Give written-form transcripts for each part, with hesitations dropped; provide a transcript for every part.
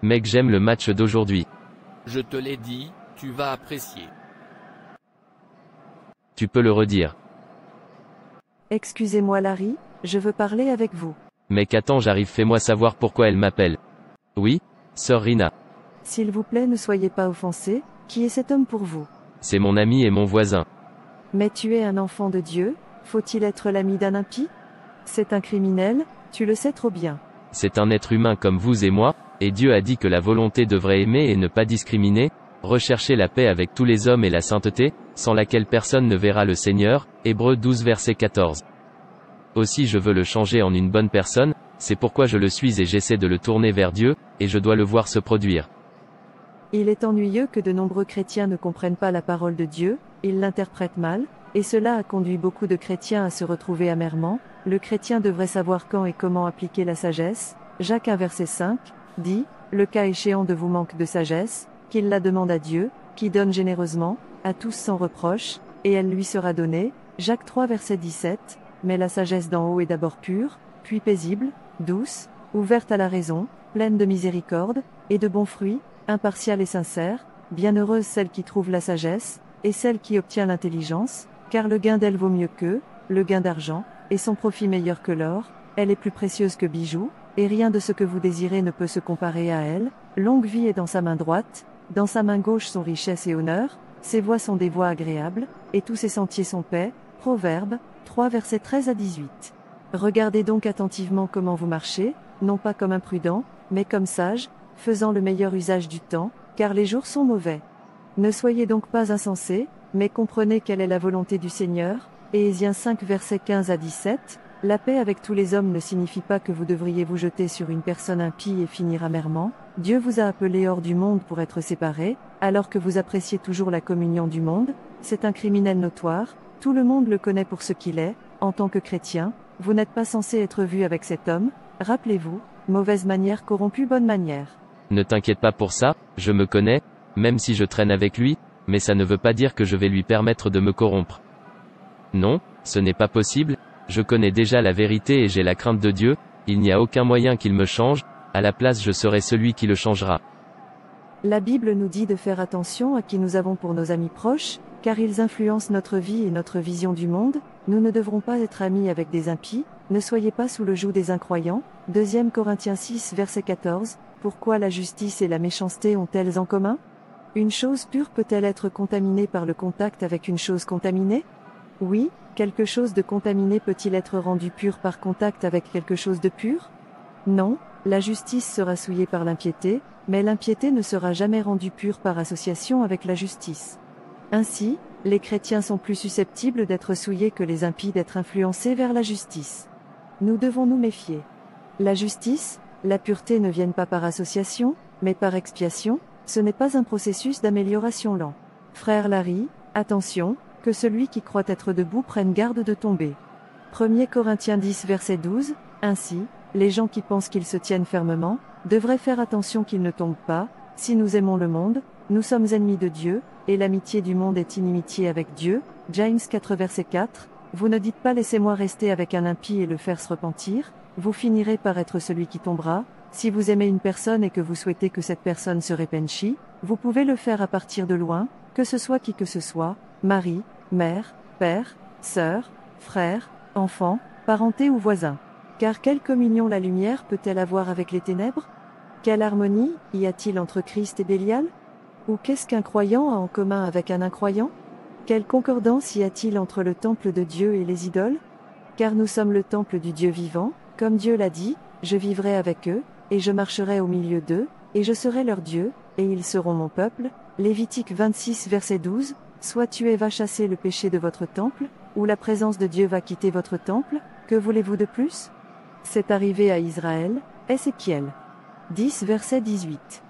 Mec, j'aime le match d'aujourd'hui. Je te l'ai dit, tu vas apprécier. Tu peux le redire. Excusez-moi Larry, je veux parler avec vous. Mec, attends, j'arrive, fais-moi savoir pourquoi elle m'appelle. Oui, sœur Rina. S'il vous plaît, ne soyez pas offensé, qui est cet homme pour vous? C'est mon ami et mon voisin. Mais tu es un enfant de Dieu, faut-il être l'ami d'un impie? C'est un criminel, tu le sais trop bien. C'est un être humain comme vous et moi, et Dieu a dit que la volonté devrait aimer et ne pas discriminer, rechercher la paix avec tous les hommes et la sainteté, sans laquelle personne ne verra le Seigneur, Hébreux 12 verset 14. Aussi je veux le changer en une bonne personne, c'est pourquoi je le suis et j'essaie de le tourner vers Dieu, et je dois le voir se produire. Il est ennuyeux que de nombreux chrétiens ne comprennent pas la parole de Dieu, ils l'interprètent mal, et cela a conduit beaucoup de chrétiens à se retrouver amèrement. Le chrétien devrait savoir quand et comment appliquer la sagesse. Jacques 1 verset 5, dit, le cas échéant de vous manque de sagesse, qu'il la demande à Dieu, qui donne généreusement, à tous sans reproche, et elle lui sera donnée. Jacques 3 verset 17, mais la sagesse d'en haut est d'abord pure, puis paisible, douce, ouverte à la raison, pleine de miséricorde, et de bons fruits, impartiale et sincère. Bienheureuse celle qui trouve la sagesse, et celle qui obtient l'intelligence, car le gain d'elle vaut mieux que le gain d'argent, et son profit meilleur que l'or. Elle est plus précieuse que bijoux, et rien de ce que vous désirez ne peut se comparer à elle. Longue vie est dans sa main droite, dans sa main gauche sont richesse et honneur, ses voies sont des voies agréables, et tous ses sentiers sont paix. Proverbe 3 versets 13 à 18. Regardez donc attentivement comment vous marchez, non pas comme imprudent, mais comme sage, faisant le meilleur usage du temps, car les jours sont mauvais. Ne soyez donc pas insensés, mais comprenez quelle est la volonté du Seigneur. Éphésiens 5 versets 15 à 17, la paix avec tous les hommes ne signifie pas que vous devriez vous jeter sur une personne impie et finir amèrement. Dieu vous a appelé hors du monde pour être séparés, alors que vous appréciez toujours la communion du monde. C'est un criminel notoire, tout le monde le connaît pour ce qu'il est. En tant que chrétien, vous n'êtes pas censé être vu avec cet homme. Rappelez-vous, mauvaise manière corrompue bonne manière. Ne t'inquiète pas pour ça, je me connais, même si je traîne avec lui, mais ça ne veut pas dire que je vais lui permettre de me corrompre. Non, ce n'est pas possible, je connais déjà la vérité et j'ai la crainte de Dieu, il n'y a aucun moyen qu'il me change, à la place je serai celui qui le changera. La Bible nous dit de faire attention à qui nous avons pour nos amis proches, car ils influencent notre vie et notre vision du monde. Nous ne devrons pas être amis avec des impies, ne soyez pas sous le joug des incroyants. 2 Corinthiens 6 verset 14, pourquoi la justice et la méchanceté ont-elles en commun? Une chose pure peut-elle être contaminée par le contact avec une chose contaminée? Oui, quelque chose de contaminé peut-il être rendu pur par contact avec quelque chose de pur? Non, la justice sera souillée par l'impiété, mais l'impiété ne sera jamais rendue pure par association avec la justice. Ainsi, les chrétiens sont plus susceptibles d'être souillés que les impies d'être influencés vers la justice. Nous devons nous méfier. La justice, la pureté ne viennent pas par association, mais par expiation. Ce n'est pas un processus d'amélioration lent. Frère Larry, attention, que celui qui croit être debout prenne garde de tomber. 1 Corinthiens 10 verset 12, ainsi, les gens qui pensent qu'ils se tiennent fermement, devraient faire attention qu'ils ne tombent pas. Si nous aimons le monde, nous sommes ennemis de Dieu, et l'amitié du monde est inimitié avec Dieu. James 4 verset 4, vous ne dites pas laissez-moi rester avec un impie et le faire se repentir, vous finirez par être celui qui tombera. Si vous aimez une personne et que vous souhaitez que cette personne se répenche, vous pouvez le faire à partir de loin, que ce soit qui que ce soit, mari, mère, père, sœur, frère, enfant, parenté ou voisin. Car quelle communion la lumière peut-elle avoir avec les ténèbres? Quelle harmonie y a-t-il entre Christ et Bélial? Ou qu'est-ce qu'un croyant a en commun avec un incroyant? Quelle concordance y a-t-il entre le temple de Dieu et les idoles? Car nous sommes le temple du Dieu vivant, comme Dieu l'a dit, je vivrai avec eux, et je marcherai au milieu d'eux, et je serai leur Dieu, et ils seront mon peuple. Lévitique 26 verset 12, soit tuer va chasser le péché de votre temple, ou la présence de Dieu va quitter votre temple, que voulez-vous de plus? C'est arrivé à Israël, Ézéchiel 10 verset 18.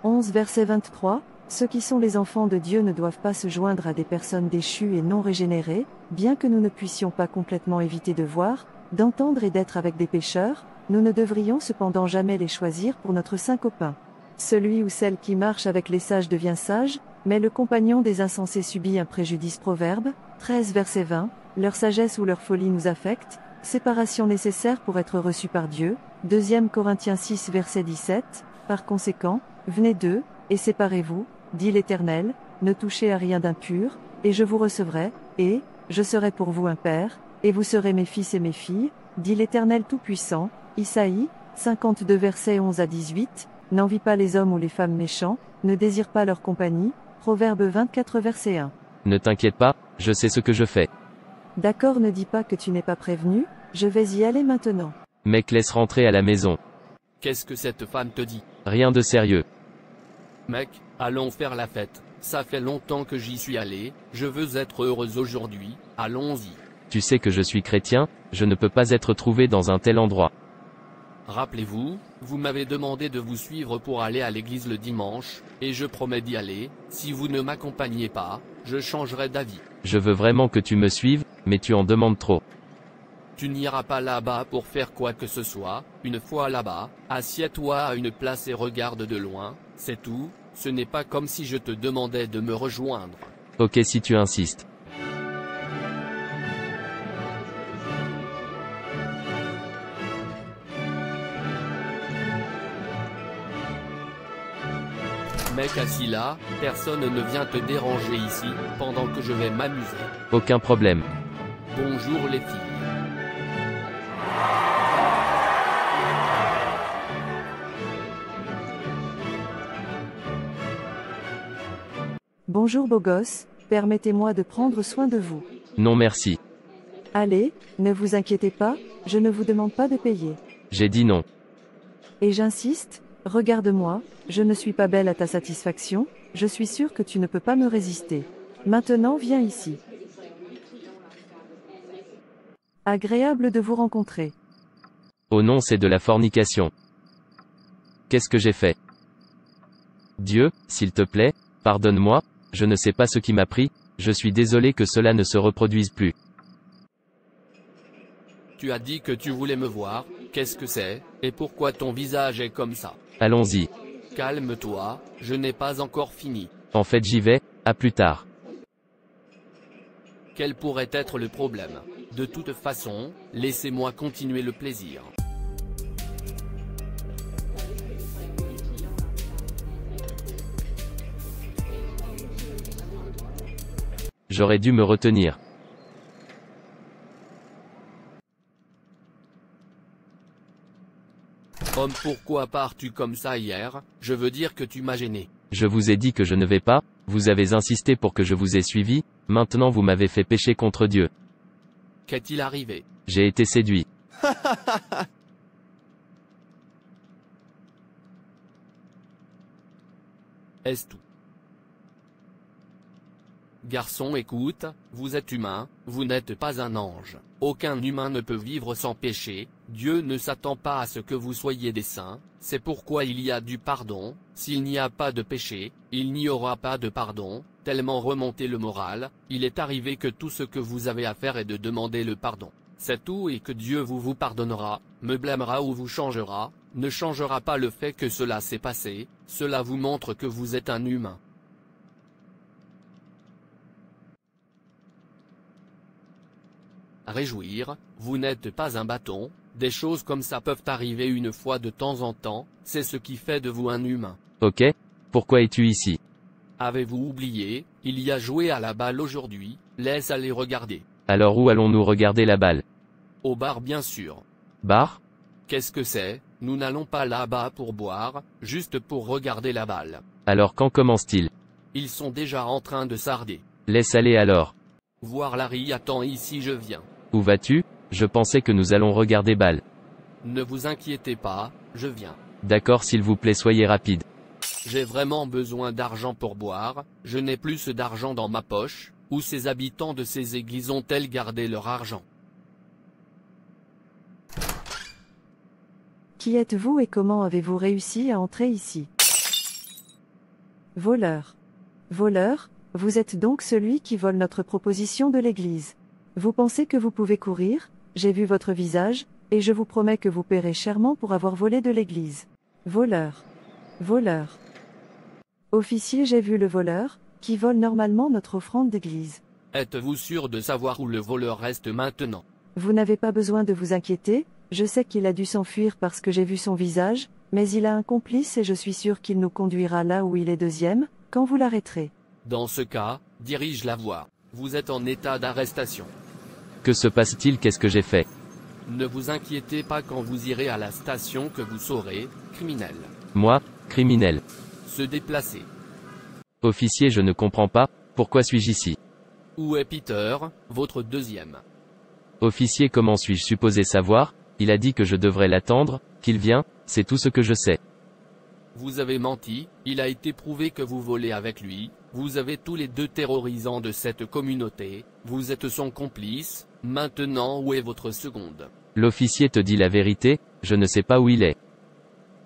11 verset 23, ceux qui sont les enfants de Dieu ne doivent pas se joindre à des personnes déchues et non régénérées, bien que nous ne puissions pas complètement éviter de voir, d'entendre et d'être avec des pécheurs, nous ne devrions cependant jamais les choisir pour notre saint copain. Celui ou celle qui marche avec les sages devient sage, mais le compagnon des insensés subit un préjudice. Proverbe 13 verset 20, leur sagesse ou leur folie nous affecte, séparation nécessaire pour être reçu par Dieu. 2 Corinthiens 6 verset 17, Par conséquent, venez d'eux, et séparez-vous, dit l'Éternel, ne touchez à rien d'impur, et je vous recevrai, et je serai pour vous un père, et vous serez mes fils et mes filles, dit l'Éternel Tout-Puissant. Isaïe 52 versets 11 à 18, n'envie pas les hommes ou les femmes méchants, ne désire pas leur compagnie, Proverbe 24 verset 1. Ne t'inquiète pas, je sais ce que je fais. D'accord, ne dis pas que tu n'es pas prévenu, je vais y aller maintenant. Mec, laisse rentrer à la maison. Qu'est-ce que cette femme te dit? Rien de sérieux. Mec, allons faire la fête. Ça fait longtemps que j'y suis allé, je veux être heureuse aujourd'hui, allons-y. Tu sais que je suis chrétien, je ne peux pas être trouvé dans un tel endroit. Rappelez-vous, vous m'avez demandé de vous suivre pour aller à l'église le dimanche, et je promets d'y aller. Si vous ne m'accompagnez pas, je changerai d'avis. Je veux vraiment que tu me suives, mais tu en demandes trop. Tu n'iras pas là-bas pour faire quoi que ce soit, une fois là-bas, assieds-toi à une place et regarde de loin, c'est tout, ce n'est pas comme si je te demandais de me rejoindre. Ok si tu insistes. Mec assis là, personne ne vient te déranger ici, pendant que je vais m'amuser. Aucun problème. Bonjour les filles. Bonjour beau gosse, permettez-moi de prendre soin de vous. Non merci. Allez, ne vous inquiétez pas, je ne vous demande pas de payer. J'ai dit non. Et j'insiste, regarde-moi, je ne suis pas belle à ta satisfaction, je suis sûre que tu ne peux pas me résister. Maintenant viens ici. Agréable de vous rencontrer. Oh non, c'est de la fornication. Qu'est-ce que j'ai fait? Dieu, s'il te plaît, pardonne-moi, je ne sais pas ce qui m'a pris, je suis désolé que cela ne se reproduise plus. Tu as dit que tu voulais me voir, qu'est-ce que c'est, et pourquoi ton visage est comme ça? Allons-y. Calme-toi, je n'ai pas encore fini. En fait j'y vais, à plus tard. Quel pourrait être le problème? De toute façon, laissez-moi continuer le plaisir. J'aurais dû me retenir. Homme, pourquoi pars-tu comme ça hier? Je veux dire que tu m'as gêné. Je vous ai dit que je ne vais pas, vous avez insisté pour que je vous ai suivi, maintenant vous m'avez fait pécher contre Dieu. Qu'est-il arrivé? J'ai été séduit. Est-ce tout? Garçon, écoute, vous êtes humain, vous n'êtes pas un ange. Aucun humain ne peut vivre sans péché, Dieu ne s'attend pas à ce que vous soyez des saints, c'est pourquoi il y a du pardon. S'il n'y a pas de péché, il n'y aura pas de pardon. Tellement remonté le moral, il est arrivé que tout ce que vous avez à faire est de demander le pardon. C'est tout, et que Dieu vous pardonnera, me blâmera ou vous changera, ne changera pas le fait que cela s'est passé, cela vous montre que vous êtes un humain. Réjouir, vous n'êtes pas un bâton, des choses comme ça peuvent arriver une fois de temps en temps, c'est ce qui fait de vous un humain. Ok, pourquoi es-tu ici? Avez-vous oublié, il y a joué à la balle aujourd'hui, laisse aller regarder. Alors où allons-nous regarder la balle? Au bar bien sûr. Bar? Qu'est-ce que c'est? Nous n'allons pas là-bas pour boire, juste pour regarder la balle. Alors quand commence-t-il? Ils sont déjà en train de sarder. Laisse aller alors. Voir Larry, attends ici, je viens. Où vas-tu? Je pensais que nous allons regarder balle. Ne vous inquiétez pas, je viens. D'accord, s'il vous plaît, soyez rapide. J'ai vraiment besoin d'argent pour boire, je n'ai plus d'argent dans ma poche. Où ces habitants de ces églises ont-elles gardé leur argent? Qui êtes-vous et comment avez-vous réussi à entrer ici? Voleur. Voleur, vous êtes donc celui qui vole notre proposition de l'église. Vous pensez que vous pouvez courir? J'ai vu votre visage, et je vous promets que vous paierez chèrement pour avoir volé de l'église. Voleur. Voleur. Officier, j'ai vu le voleur, qui vole normalement notre offrande d'église. Êtes-vous sûr de savoir où le voleur reste maintenant? Vous n'avez pas besoin de vous inquiéter, je sais qu'il a dû s'enfuir parce que j'ai vu son visage, Mais il a un complice et je suis sûr qu'il nous conduira là où il est deuxième, quand vous l'arrêterez. Dans ce cas, dirige la voie. Vous êtes en état d'arrestation. Que se passe-t-il? Qu'est-ce que j'ai fait? Ne vous inquiétez pas quand vous irez à la station que vous saurez, criminel. Moi, criminel. Se déplacer. Officier, je ne comprends pas, pourquoi suis-je ici? Où est Peter, votre deuxième? Officier, comment suis-je supposé savoir? Il a dit que je devrais l'attendre, qu'il vient, c'est tout ce que je sais. Vous avez menti, il a été prouvé que vous volez avec lui, vous avez tous les deux terrorisants de cette communauté, vous êtes son complice, maintenant où est votre seconde? L'officier te dit la vérité, je ne sais pas où il est.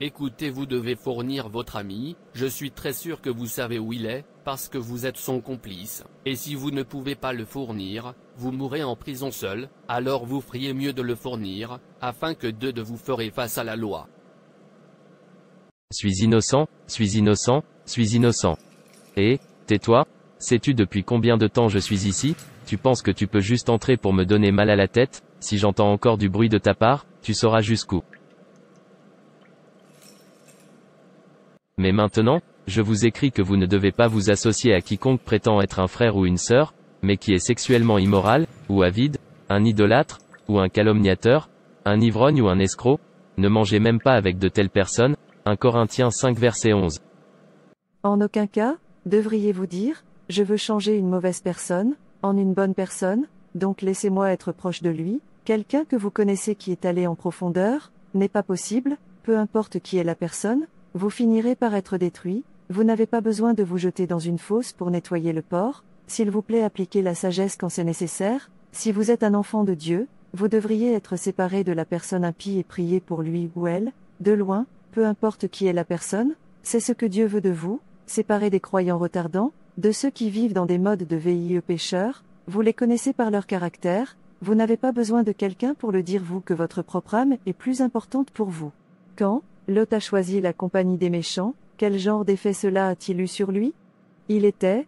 Écoutez, vous devez fournir votre ami, je suis très sûr que vous savez où il est, parce que vous êtes son complice, et si vous ne pouvez pas le fournir, vous mourrez en prison seul, alors vous feriez mieux de le fournir, afin que deux de vous ferez face à la loi. Suis innocent, suis innocent, suis innocent. Et, tais-toi, sais-tu depuis combien de temps je suis ici? Tu penses que tu peux juste entrer pour me donner mal à la tête? Si j'entends encore du bruit de ta part, tu sauras jusqu'où. Mais maintenant, je vous écris que vous ne devez pas vous associer à quiconque prétend être un frère ou une sœur, mais qui est sexuellement immoral, ou avide, un idolâtre, ou un calomniateur, un ivrogne ou un escroc. Ne mangez même pas avec de telles personnes. 1 Corinthiens 5 verset 11. En aucun cas, devriez-vous dire, je veux changer une mauvaise personne, en une bonne personne, donc laissez-moi être proche de lui. Quelqu'un que vous connaissez qui est allé en profondeur, n'est pas possible, peu importe qui est la personne, vous finirez par être détruit. Vous n'avez pas besoin de vous jeter dans une fosse pour nettoyer le porc, s'il vous plaît appliquez la sagesse quand c'est nécessaire. Si vous êtes un enfant de Dieu, vous devriez être séparé de la personne impie et prier pour lui ou elle, de loin, peu importe qui est la personne, c'est ce que Dieu veut de vous, séparé des croyants retardants, de ceux qui vivent dans des modes de vie pécheurs, vous les connaissez par leur caractère, vous n'avez pas besoin de quelqu'un pour le dire vous que votre propre âme est plus importante pour vous. Quand Lot a choisi la compagnie des méchants, quel genre d'effet cela a-t-il eu sur lui? Il était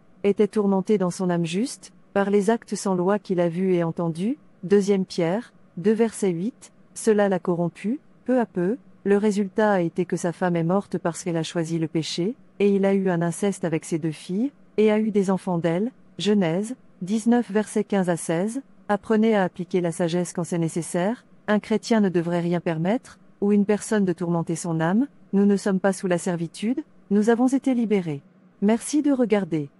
tourmenté dans son âme juste, par les actes sans loi qu'il a vus et entendus, 2 Pierre, 2 verset 8, cela l'a corrompu, peu à peu, le résultat a été que sa femme est morte parce qu'elle a choisi le péché, et il a eu un inceste avec ses 2 filles, et a eu des enfants d'elle, Genèse, 19 versets 15 à 16, apprenez à appliquer la sagesse quand c'est nécessaire, un chrétien ne devrait rien permettre, ou une personne de tourmenter son âme, nous ne sommes pas sous la servitude, nous avons été libérés. Merci de regarder.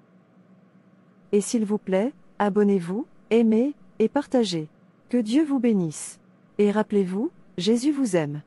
Et s'il vous plaît, abonnez-vous, aimez, et partagez. Que Dieu vous bénisse. Et rappelez-vous, Jésus vous aime.